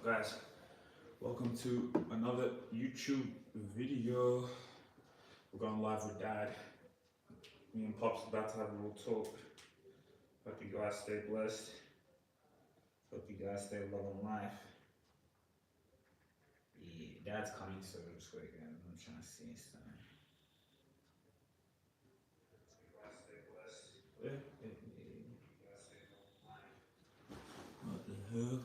Guys, welcome to another YouTube video. We're going live with Dad. Me and Pop's about to have a little talk. Hope you guys stay blessed. Hope you guys stay loving life. Yeah, Dad's coming soon this weekend. I'm trying to see his time. You guys stay blessed. You guys stay loving life. What the hell?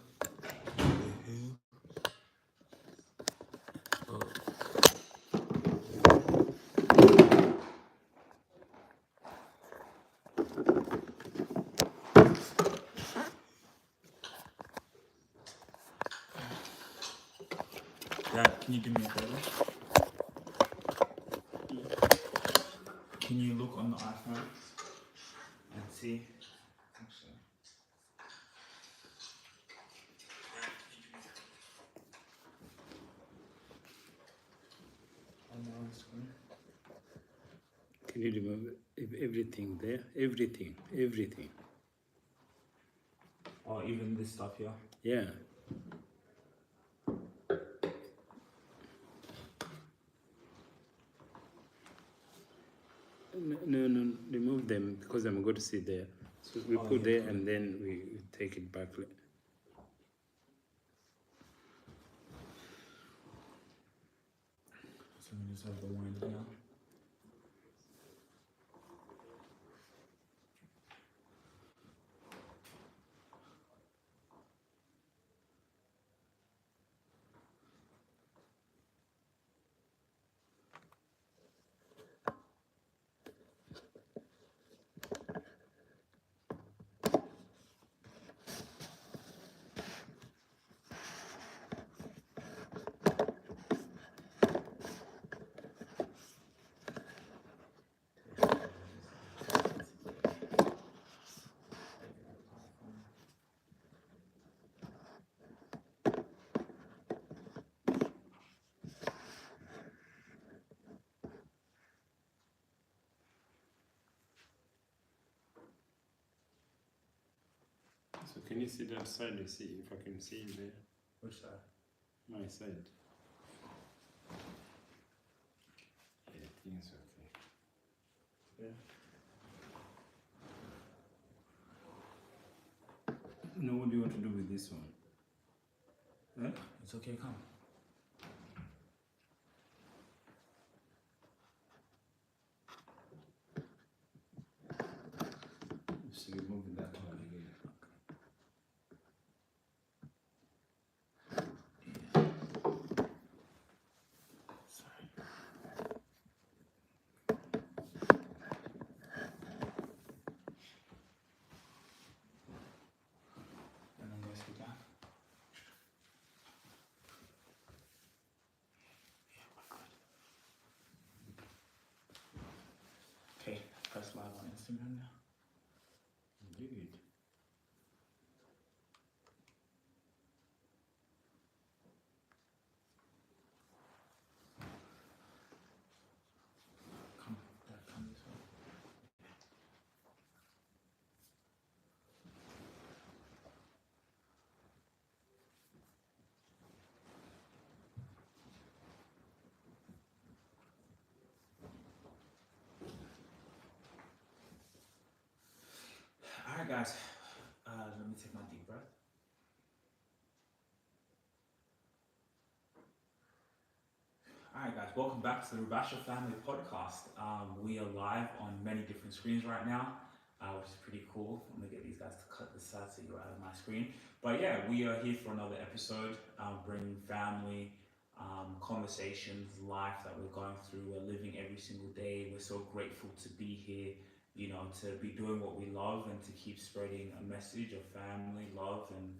Dad, can you do me a favor? Can you look on the iPhone and see? Actually. On the screen. Can you remove everything there? Everything. Or even this stuff here. Yeah. No, remove them because I'm going to sit there. So we put there and then we take it back. So we just have the wine here. So can you see that side? You see if I can see there. Which side? My side. Yeah, I think it's okay. Yeah. Now what do you want to do with this one? Huh? It's okay, come. Just remove that one again. Sorry. And then guess we got. Yeah, we're good. Okay, press live on Instagram now. Indeed. Come, Dad, come this way. Alright guys, let me take my deep breath. Alright guys, welcome back to the Rubasha Family Podcast. We are live on many different screens right now, which is pretty cool. I'm gonna get these guys to cut this side so you're out of my screen. But yeah, we are here for another episode, bringing family, conversations, life that we're going through, we're living every single day. We're so grateful to be here, you know, to be doing what we love and to keep spreading a message of family, love, and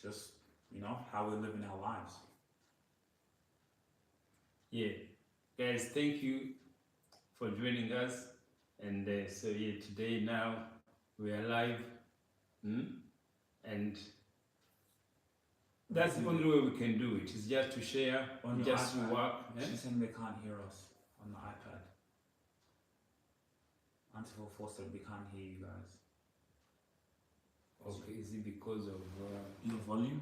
just, you know, how we're living our lives. Yeah, guys, thank you for joining us. And so yeah, today now we are live, and that's the only way we can do it. Is just to share, On your just to iPad. work. She's saying they can't hear us on the iPad. Until Foster, we can't hear you guys. Okay, is it because of Your volume?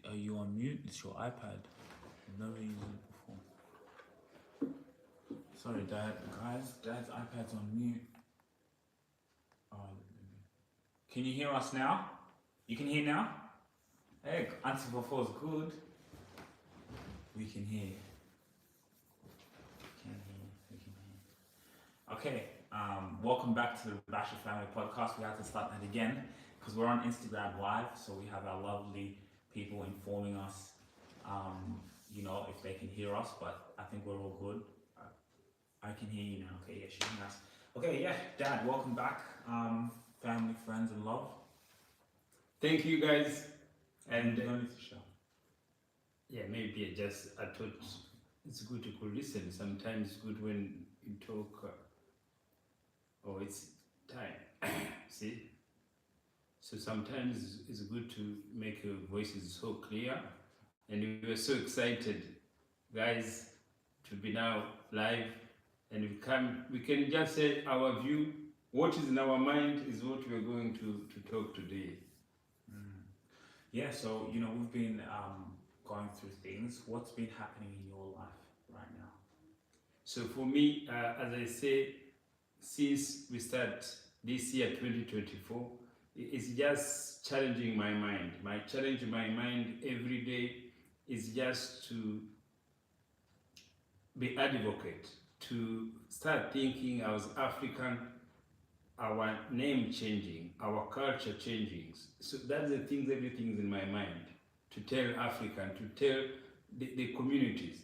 Are you on mute? It's your iPad. I've never used it before. Sorry, Dad. Guys, Dad's iPad's on mute. Oh, can you hear us now? You can hear now? Hey, answer before is good. We can hear. We can hear. Okay, welcome back to the Rubasha Family Podcast. We have to start that again because we're on Instagram Live, so we have our lovely people informing us, if they can hear us, but I think we're all good. I can hear you now. Okay, yeah, she's nice. Okay, yeah, Dad, welcome back. Family, friends, and love. Thank you guys. And no need to show. yeah, maybe I thought it's good to listen. Sometimes it's good when you talk. It's time. See? So sometimes it's good to make your voices so clear. And we were so excited, guys, to be now live. And we can just say our view. What is in our mind is what we're going to talk today. Yeah, so we've been going through things. What's been happening in your life right now? So for me, as I say, since we start this year 2024, it's just challenging my mind. My challenge in my mind every day is just to be advocate, to start thinking as African, our name changing, our culture changing. So that's the things, everything's in my mind. To tell African, to tell the communities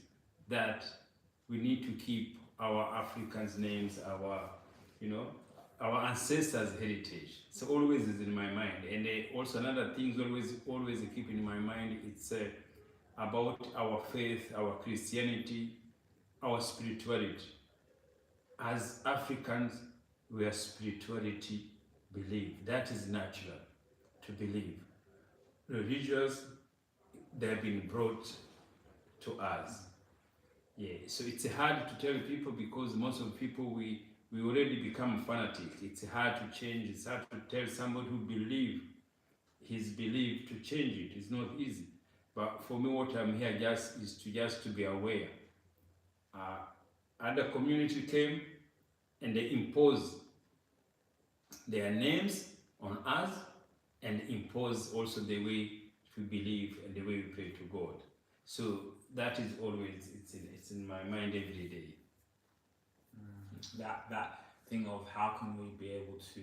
that we need to keep our Africans' names, our ancestors' heritage. So always is in my mind. And also another thing always keep in my mind, it's about our faith, our Christianity, our spirituality. As Africans, we are spirituality believe. That is natural to believe. Religious, they have been brought to us. Yeah, so it's hard to tell people because most of people, we already become fanatics. It's hard to change. It's hard to tell somebody who believe his belief to change it. It's not easy. But for me, what I'm here is to be aware. Other community came and they imposed their names on us and impose also the way we believe and the way we pray to God. So that is always, it's in my mind every day. That thing of how can we be able to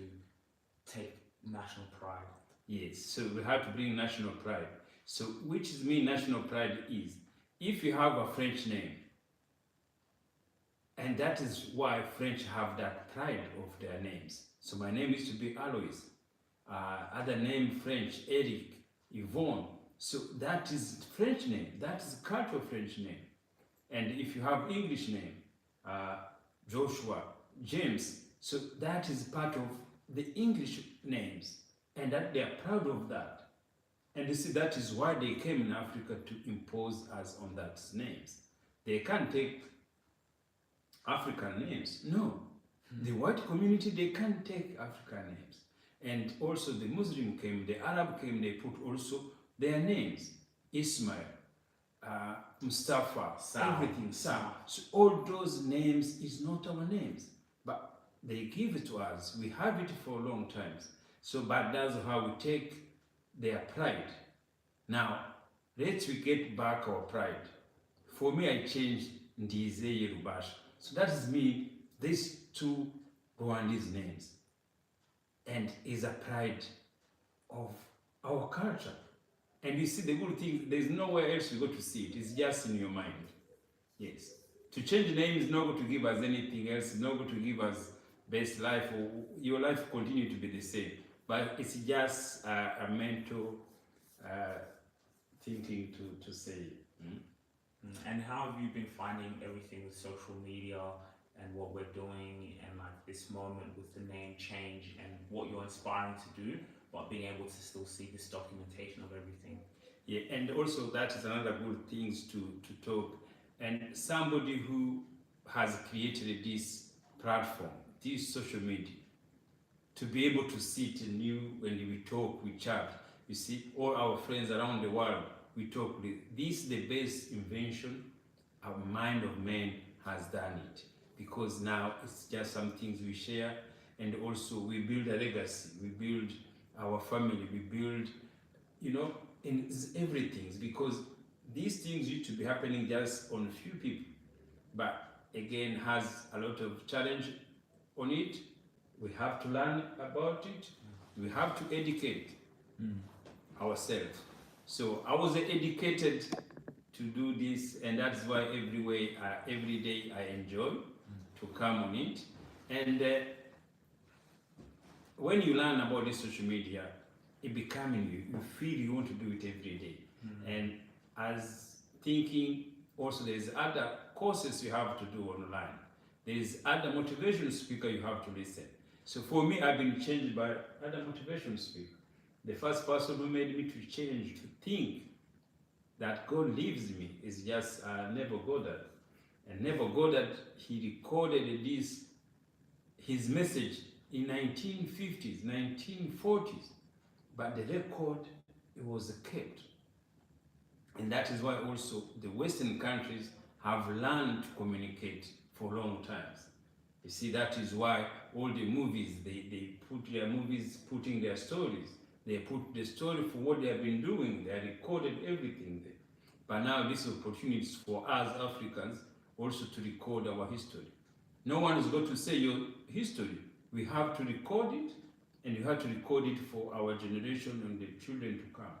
take national pride? Yes, so we have to bring national pride. So which is mean national pride is, if you have a French name, and that is why French have that pride of their names. So my name used to be Alois. Other name French, Eric, Yvonne. So that is French name. That is cultural French name. And if you have English name, Joshua, James, so that is part of the English names. And that they are proud of that. And you see, that is why they came in Africa to impose us on that names. They can't take African names. No. The white community, they can't take African names. And also the Muslim came, the Arab came, they put also their names. Ismail, Mustafa, everything, Sam. So all those names is not our names. But they give it to us. We have it for a long time. So, but that's how we take their pride. Now, let's we get back our pride. For me, I changed Sugira Rubasha. So that is me, these two Rwandese names. And is a pride of our culture. And you see the good thing, there's nowhere else you go to see it. It's just in your mind. Yes. To change the name is not going to give us anything else. It's not going to give us best life, or your life continue to be the same. But it's just a mental thinking to say. And how have you been finding everything with social media and what we're doing and like this moment with the name change and what you're inspiring to do, but being able to still see this documentation of everything? Yeah, and also that is another good things to talk. And somebody who has created this platform, this social media, to be able to sit and you when we talk, we chat, you see, all our friends around the world, we talk. This is the best invention a mind of man has done it, because now it's just some things we share, and also we build a legacy, we build our family, we build, you know, in everything, because these things used to be happening just on a few people, but again has a lot of challenge on it. We have to learn about it, we have to educate ourselves. So I was educated to do this, and that's why every day I enjoy to come on it. And when you learn about this social media, it becoming you feel you want to do it every day. And as thinking, also there's other courses you have to do online, there's other motivational speaker you have to listen. So for me, I've been changed by other motivational speaker. The first person who made me to change, to think that God lives in me, is just Neville Goddard. And Neville Goddard, he recorded his message in 1950s, 1940s, but the record, it was kept. And that is why also the Western countries have learned to communicate for long times. You see, that is why all the movies, they put their movies, putting their stories, they put the story for what they have been doing, they recorded everything there. But now this opportunity is for us Africans also to record our history. No one is going to say your history. We have to record it, and you have to record it for our generation and the children to come.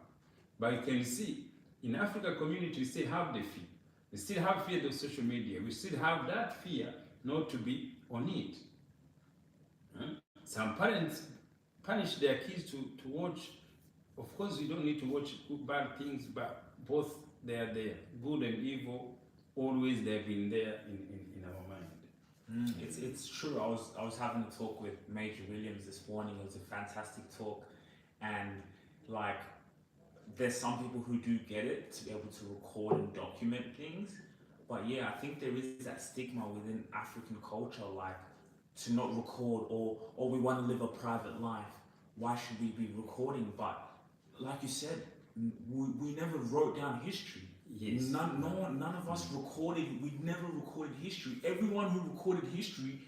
But you can see, in African community, we still have the fear. We still have fear of social media. We still have that fear not to be on it. Some parents punish their kids to watch. Of course, you don't need to watch bad things, but both they are there. Good and evil, always they've been there in our mind. It's true. I was having a talk with Major Williams this morning. It was a fantastic talk, and like, there's some people who do get it to be able to record and document things, but yeah, I think there is that stigma within African culture, like, to not record, or we want to live a private life. Why should we be recording? But like you said, we never wrote down history. Yes. None of us recorded. We never recorded history. Everyone who recorded history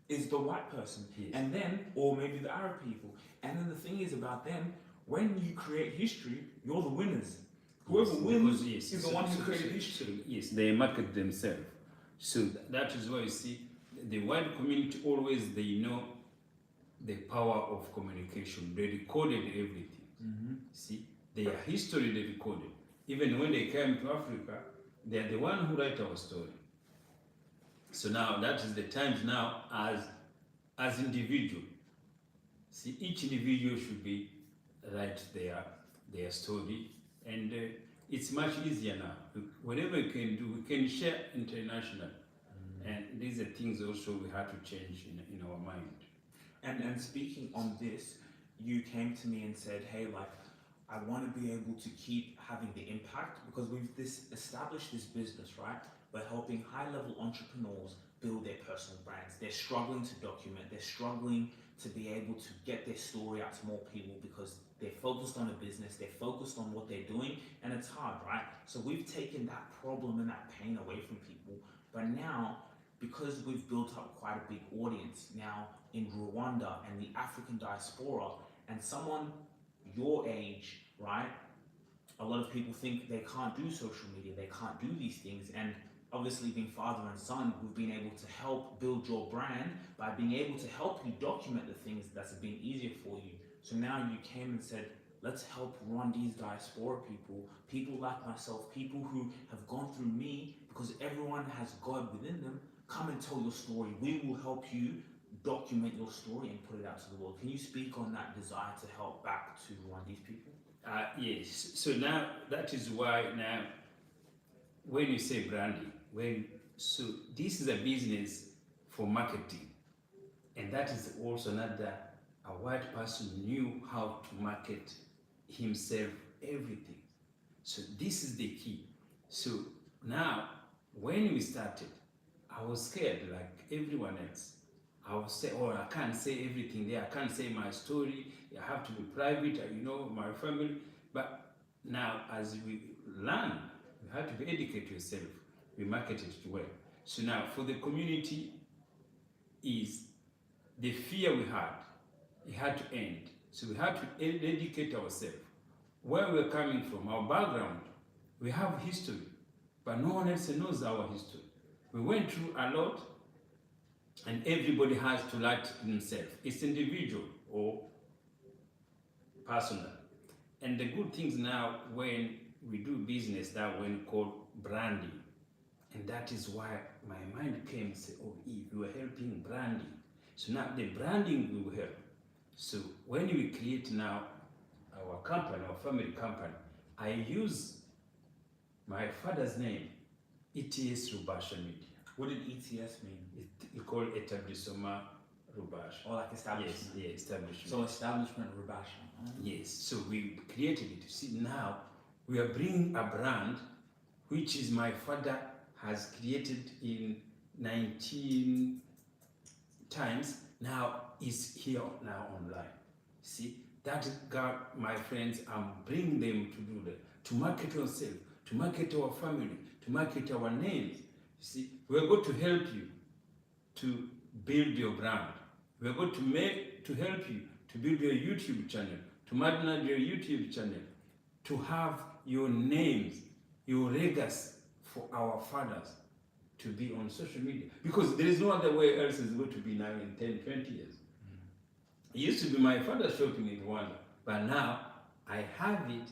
is the white person, yes. And then, or maybe the Arab people. And then the thing is about them, when you create history, you're the winners. Whoever wins is the one who created history. Yes, they market themselves. So that is why you see the white community always, they know the power of communication. They recorded everything. See, their history they recorded. Even when they came to Africa, they are the one who write our story. So now that is the times now as individual. See, each individual should be write their story, and it's much easier now. Whatever we can do, we can share international, and these are things also we have to change in our mind. And speaking on this, you came to me and said, hey, like, I want to be able to keep having the impact, because we've established this business, right? We're helping high-level entrepreneurs build their personal brands. They're struggling to document. They're struggling to be able to get their story out to more people, because they're focused on a business, they're focused on what they're doing, and it's hard, right? So we've taken that problem and that pain away from people. But now, because we've built up quite a big audience now in Rwanda and the African diaspora, and someone your age, right? A lot of people think they can't do social media, they can't do these things, and obviously being father and son, we've been able to help build your brand by being able to help you document the things that's been easier for you. So now you came and said, let's help Rwandese diaspora people like myself, people who have gone through me, because everyone has God within them. Come and tell your story. We will help you document your story and put it out to the world. Can you speak on that desire to help back to Rwandese people? Yes. So now that is why now when you say branding, so this is a business for marketing, and that is also another, a white person knew how to market himself, everything. So this is the key. So now when we started, I was scared like everyone else. I would say, oh, I can't say everything there. I can't say my story. I have to be private, my family. But now as we learn, you have to educate yourself. We market it well. So now for the community is the fear we had, it had to end. So we had to educate ourselves. Where we're coming from, our background, we have history, but no one else knows our history. We went through a lot, and everybody has to learn himself. It's individual or personal. And the good things now, when we do business, that when called branding. And that is why my mind came and said, oh, Eve, you are helping branding. So now the branding will help. So when we create now our company, our family company, I use my father's name, ETS Rubasha Media. What did ETS mean? It called Etablissement Rubasha. Or like establishment? Yes, yeah, establishment. So establishment Rubasha. Oh. Yes, so we created it. See, now we are bringing a brand which is my father has created in 19 times. Now is here now online. See, that got my friends, I'm bringing them to do that, to market ourselves, to market our family, to market our names. See, we're going to help you to build your brand. We're going to help you to build your YouTube channel, to manage your YouTube channel, to have your names, your legacy for our fathers to be on social media. Because there is no other way else it's going to be now in 10, 20 years. It used to be my father shopping in Rwanda, but now I have it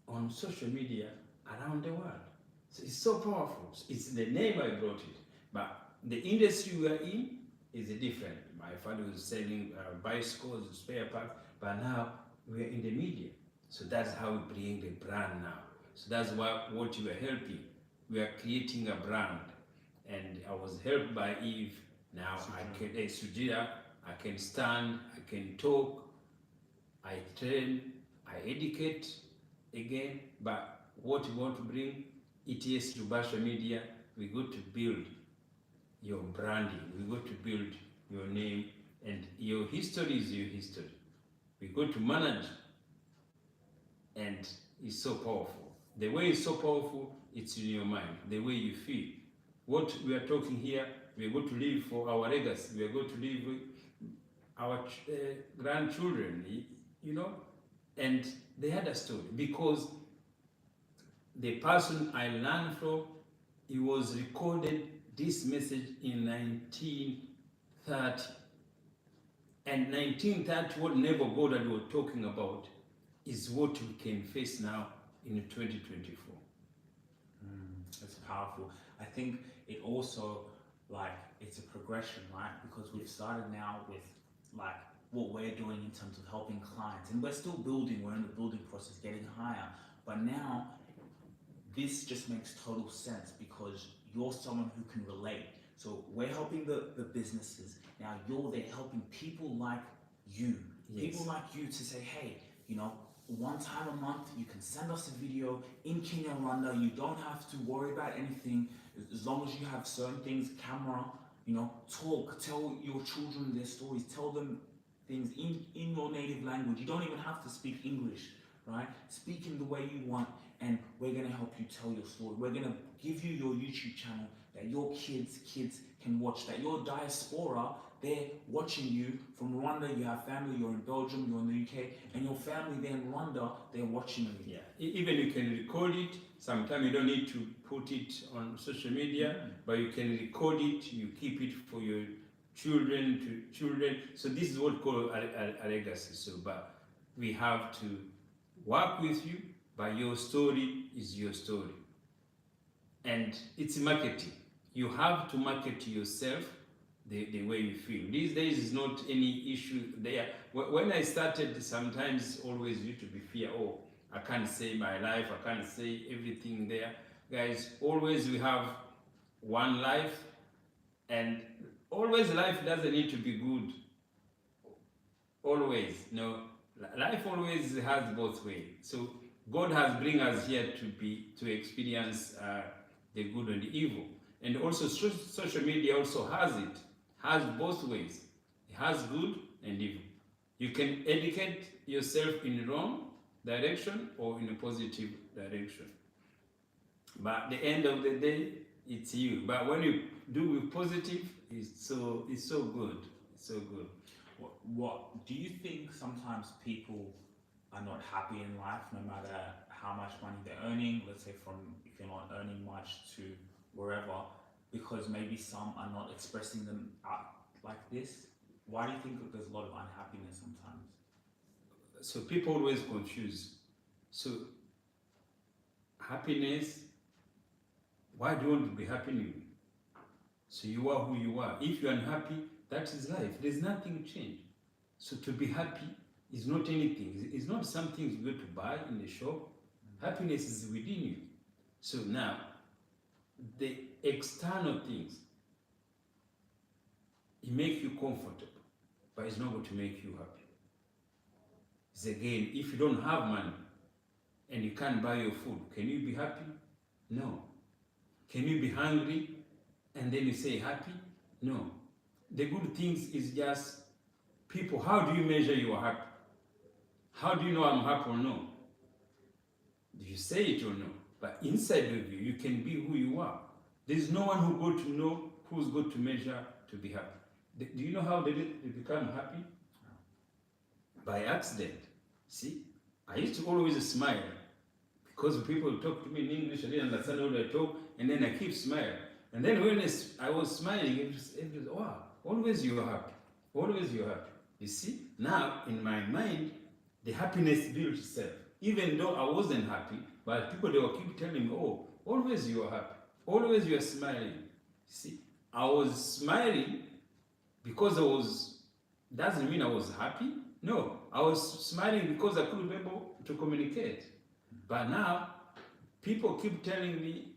on social media around the world. So it's so powerful. It's the name I brought it, but the industry we are in is different. My father was selling bicycles, spare parts, but now we are in the media. So that's how we bring the brand now. So that's what you are helping. We are creating a brand, and I was helped by Eve. Now Sugira, I can stand, I can talk, I train, I educate again. But what we want to bring, ETS Rubasha Media, we go to build your branding, we go to build your name, and your history is your history. We go to manage, and it's so powerful. The way it's so powerful, it's in your mind, the way you feel. What we are talking here, we are going to live for our legacy, we are going to live with our grandchildren, you know, and they had a story, because the person I learned from, he was recorded this message in 1930. And 1930, what Never God were talking about, is what we can face now in 2024. It's powerful. I think it also, like, it's a progression, right? Because we've started now with, like, what we're doing in terms of helping clients, and we're still building, we're in the building process, getting higher, but now this just makes total sense because you're someone who can relate. So we're helping the businesses, now you're there helping people like you. Yes. People like you to say, hey, you know, one time a month you can send us a video in Kenya, Rwanda. You don't have to worry about anything as long as you have certain things, camera, you know, talk, tell your children their stories, tell them things in your native language. You don't even have to speak English, right? Speak in the way you want, and we're gonna help you tell your story. We're gonna give you your YouTube channel that your kids can watch, that your diaspora, they're watching you from Rwanda. You have family, you're in Belgium, you're in the UK, and your family there in Rwanda, they're watching you. Yeah, even you can record it. Sometimes you don't need to put it on social media, but you can record it, you keep it for your children to children. So this is what we call a legacy. So, but we have to work with you, but your story is your story. And it's marketing. You have to market yourself the way you feel. These days is not any issue there. When I started, sometimes always used to be fear, oh, I can't say my life, I can't say everything there. Guys, always we have one life, and always life doesn't need to be good. Always, no. Life always has both ways. So God has bring us here to experience the good and the evil. And also social media also has both ways. It has good and evil. You can educate yourself in wrong, direction or in a positive direction. But at the end of the day, it's you. But when you do with positive, it's so good. It's so good. What do you think sometimes people are not happy in life no matter how much money they're earning, let's say from if you're not earning much to wherever, because maybe some are not expressing them out like this? Why do you think that there's a lot of unhappiness sometimes? So people always confuse. So happiness, why do you want to be happy? So you are who you are. If you're unhappy, that is life. There's nothing changed. So to be happy is not anything. It's not something you go to buy in the shop. Happiness is within you. So now, the external things, it makes you comfortable, but it's not going to make you happy. It's again, if you don't have money and you can't buy your food, can you be happy? No. Can you be hungry and then you say happy? No. The good things is just people, how do you measure you are happy? How do you know I'm happy or no? Do you say it or no? But inside of you, you can be who you are. There's no one who go to know who's going to measure to be happy. Do you know how they become happy? By accident. See, I used to always smile because people talk to me in English, I didn't understand how they talk, and then I keep smiling. And then when I was smiling, it was wow, always you're happy. Always you're happy. You see, now in my mind, the happiness built itself. Even though I wasn't happy, but people, they will keep telling me, oh, always you're happy. Always you're smiling. See, I was smiling because doesn't mean I was happy. No, I was smiling because I couldn't be able to communicate. But now, people keep telling me,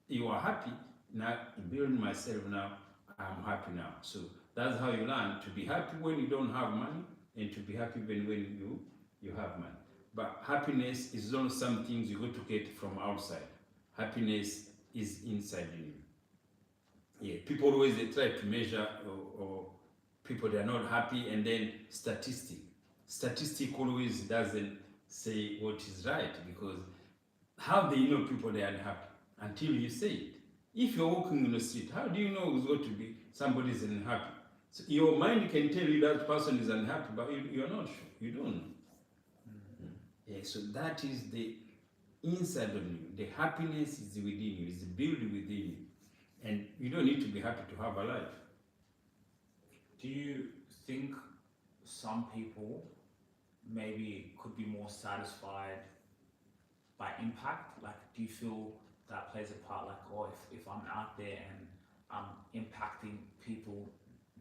you are happy. Now, building myself now, I'm happy now. So that's how you learn to be happy when you don't have money and to be happy when you have money. But happiness is not some things you go to get from outside. Happiness is inside you. Yeah, people always they try to measure or people they are not happy, and then statistic always doesn't say what is right, because how do you know people they are unhappy until you say it? If you're walking in the street, how do you know who's going to be somebody is unhappy? So your mind can tell you that person is unhappy, but you're not sure. You don't know. Yeah, so that is the inside of you. The happiness is within you, is built within you. And you don't need to be happy to have a life. Do you think some people maybe could be more satisfied by impact? Like, do you feel that plays a part? Like, oh, if I'm out there and I'm impacting people,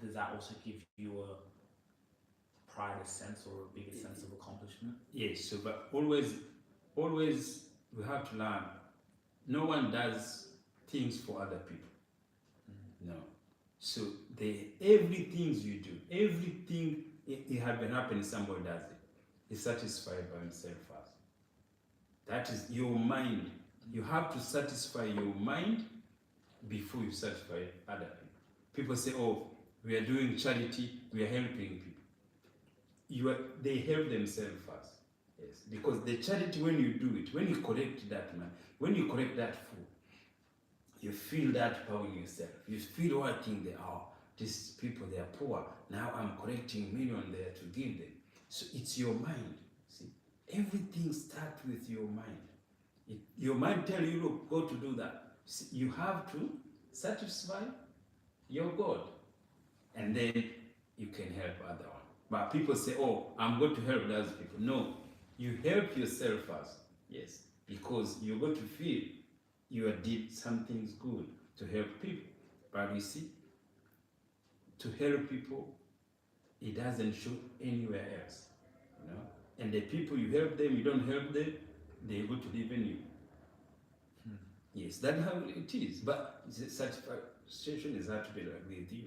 does that also give you a pride, a sense, or a bigger sense of accomplishment? Yes, so but always we have to learn. No one does things for other people. No. So everything you do, everything it had been happening, somebody does it. He's satisfied by himself first. That is your mind. You have to satisfy your mind before you satisfy other people. People say, oh, we are doing charity, we are helping people. They help themselves first. Yes. Because the charity, when you do it, when you collect that money, when you collect that food, you feel that power in yourself. You feel what thing they are. These people, they are poor. Now I'm collecting million there to give them. So it's your mind. See, everything starts with your mind. Your mind tells you, look, go to do that. See, you have to satisfy your God, and then you can help other one. But people say, oh, I'm going to help those people. No, you help yourself first. Yes, because you're going to feel you did something good to help people. But you see, to help people, it doesn't show anywhere else. You know? And the people you help them, you don't help them, they're going to live in you. Yes, that's how it is. But the satisfaction is hard to be like with you.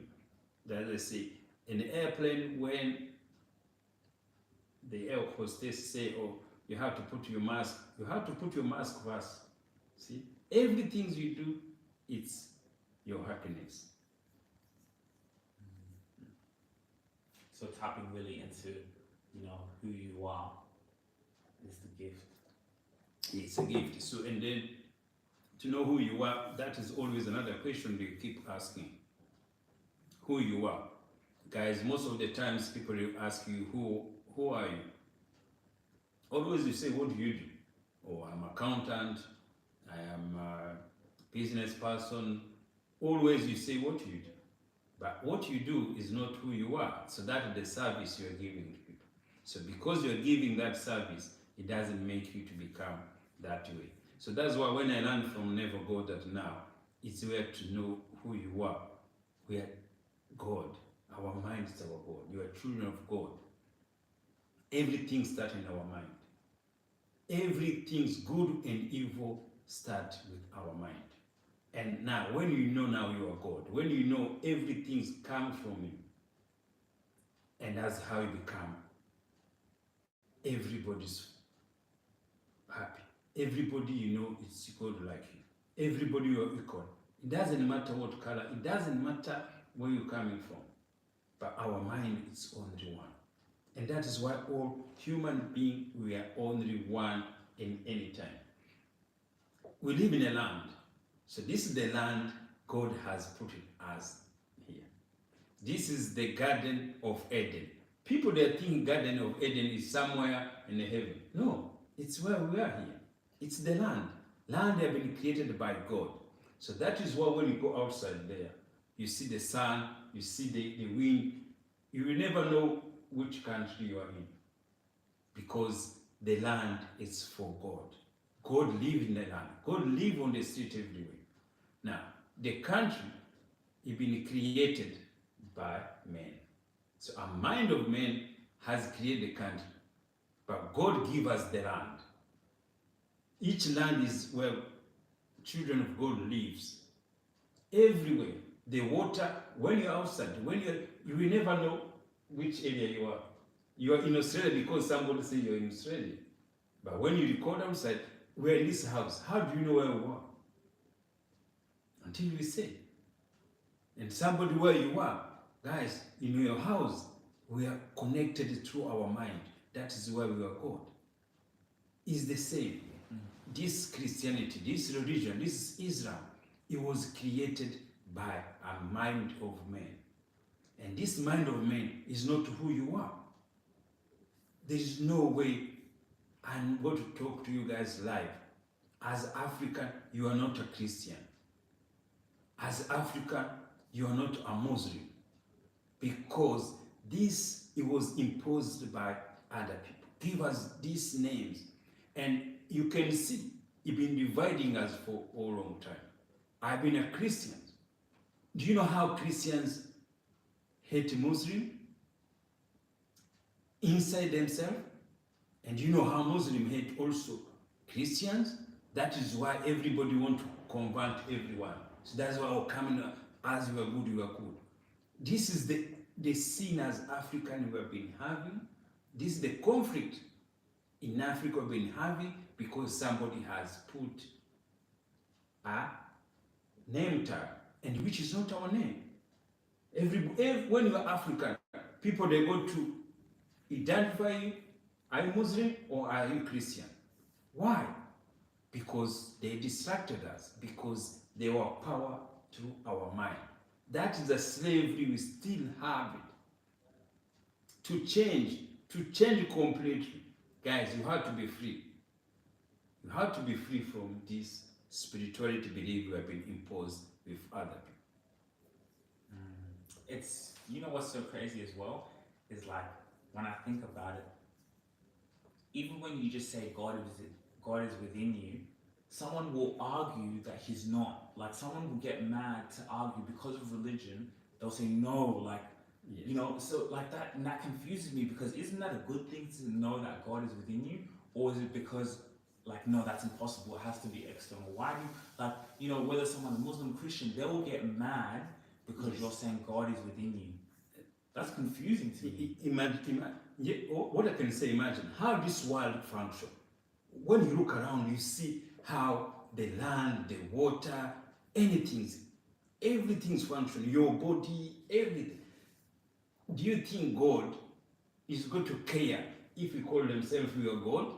That I say, in the airplane, when the air hostess say, oh, you have to put your mask, you have to put your mask first. See? Everything you do, it's your happiness. So tapping really into, who you are gift. It's a gift. So, and then to know who you are, that is always another question they keep asking. Who you are. Guys, most of the times people will ask you, who are you? Always you say, what do you do? Oh, I'm an accountant, I am a business person. Always you say what you do. But what you do is not who you are. So that is the service you are giving to people. So because you are giving that service, it doesn't make you to become that way. So that's why when I learned from Never Go that now, it's where to know who you are. We are God. Our mind is our God. You are children of God. Everything starts in our mind. Everything's good and evil start with our mind. And now, when you know now you are God, when you know everything's come from you, and that's how you become, everybody's happy. Everybody you know is equal like you. Everybody you are equal. It doesn't matter what color, it doesn't matter where you're coming from. But our mind is only one. And that is why all human beings, we are only one in any time. We live in a land. So this is the land God has put us here. This is the Garden of Eden. People that think Garden of Eden is somewhere in heaven. No, it's where we are here. It's the land. Land has been created by God. So that is why when you go outside there, you see the sun, you see the wind, you will never know which country you are in. Because the land is for God. God lives in the land. God lives on the street everywhere. Now, the country has been created by men. So a mind of man has created the country. But God gives us the land. Each land is where children of God lives. Everywhere. The water, when you're outside, you will never know which area you are. You are in Australia because somebody says you're in Australia. But when you record outside, we're in this house. How do you know where you are? Until you say. And somebody where you are, guys, in your house, we are connected through our mind. That is where we are God. It's the same. This Christianity, this religion, this Islam, it was created by a mind of man. And this mind of man is not who you are. There is no way I'm going to talk to you guys live. As African, you are not a Christian. As African, you are not a Muslim. Because this, it was imposed by other people. Give us these names. And you can see, it's been dividing us for a long time. I've been a Christian. Do you know how Christians hate Muslims? Inside themselves? And you know how Muslims hate also Christians? That is why everybody wants to convert everyone. So that's why we're coming as you are good, you are good. This is the sin as African we have been having. This is the conflict in Africa we've been having because somebody has put a name tag, and which is not our name. When you are African, people they go to identify you, are you Muslim or are you Christian? Why? Because they distracted us, because they were power through our mind. That is the slavery we still have it. To change completely. Guys, you have to be free. You have to be free from this spirituality belief we have been imposed with other people. It's, you know what's so crazy as well? Is like, when I think about it, even when you just say God is within you, someone will argue that he's not. Like, someone will get mad to argue because of religion. They'll say no, like, Yes. you know, so like that, and that confuses me, because isn't that a good thing to know that God is within you? Or is it because, like, no, that's impossible, it has to be external? Why do you, like, you know, whether someone's Muslim, Christian, they will get mad because Yes. you're saying God is within you. That's confusing to me. What I can say, imagine how this world functions. When you look around, you see how the land, the water, everything's functioning, your body, everything. Do you think God is going to care if we call themselves your God?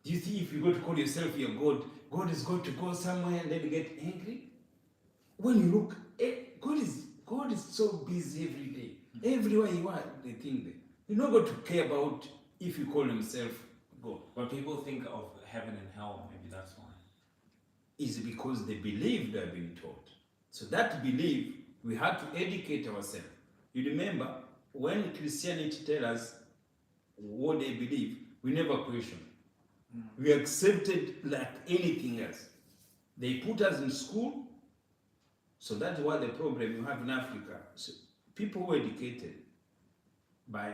Do you think if you go to call yourself your God, God is going to go somewhere and then get angry? When you look, God is so busy every day. Everywhere you are, they think that. You're not going to care about if you call himself God. When people think of heaven and hell, maybe that's why. Is because they believe they're being taught. So that belief, we have to educate ourselves. You remember, when Christianity tells us what they believe, we never question. We accepted like anything else. They put us in school, so that's why the problem you have in Africa. So people who are educated by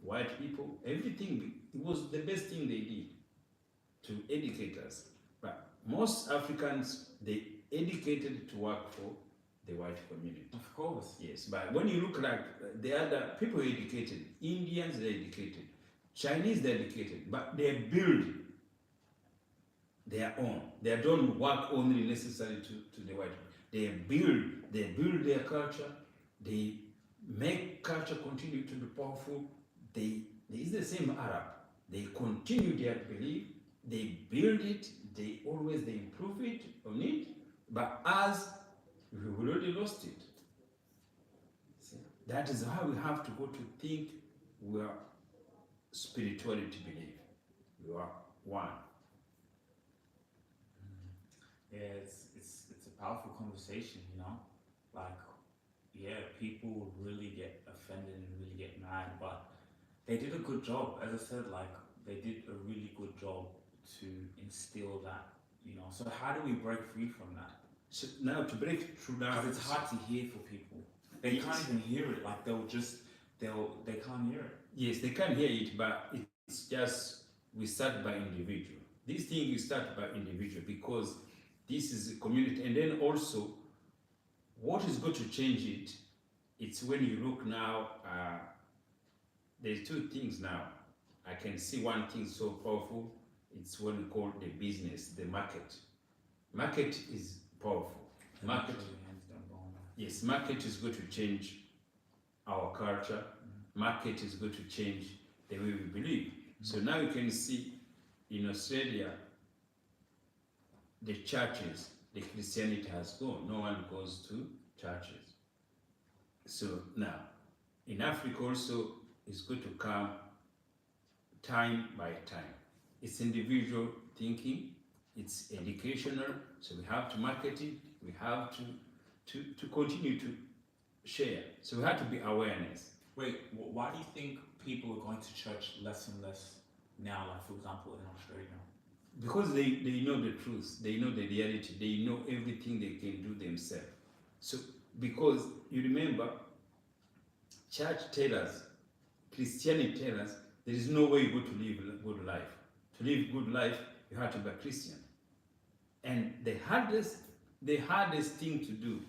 white people, everything, it was the best thing they did to educate us. But most Africans, they educated to work for the white community. Of course. Yes, but when you look like the other people are educated, Indians they're educated, Chinese they're educated, but they build their own. They don't work only necessary to the white. They build their culture, they make culture continue to be powerful. It's the same Arab. They continue their belief, they build it, they improve it on it, but as we already lost it. See? That is how we have to go to think we are spirituality belief. We are one. Yeah, it's a powerful conversation, you know? Like, yeah, people really get offended and really get mad, but they did a good job. As I said, like, they did a really good job to instill that, you know? So how do we break free from that? So now to break through that, because it's hard to hear for people. They can't even hear it. Like they can't hear it. Yes, they can hear it, but it's just we start by individual. This thing you start by individual because this is a community, and then also what is going to change it? It's when you look now. There's two things now. I can see one thing so powerful. It's what we call the business, the market. Market is powerful. Market, yes, market is going to change our culture. Market is going to change the way we believe. So now you can see in Australia, the churches, the Christianity has gone. No one goes to churches. So now, in Africa also, it's going to come time by time. It's individual thinking, it's educational, so we have to market it, we have to continue to share. So we have to be awareness. Wait, why do you think people are going to church less and less now, like for example in Australia? Because they know the truth, they know the reality, they know everything they can do themselves. So because you remember, church tells us, Christianity tells us, there is no way you go to live a good life. To live good life, you have to be a Christian. And the hardest thing to do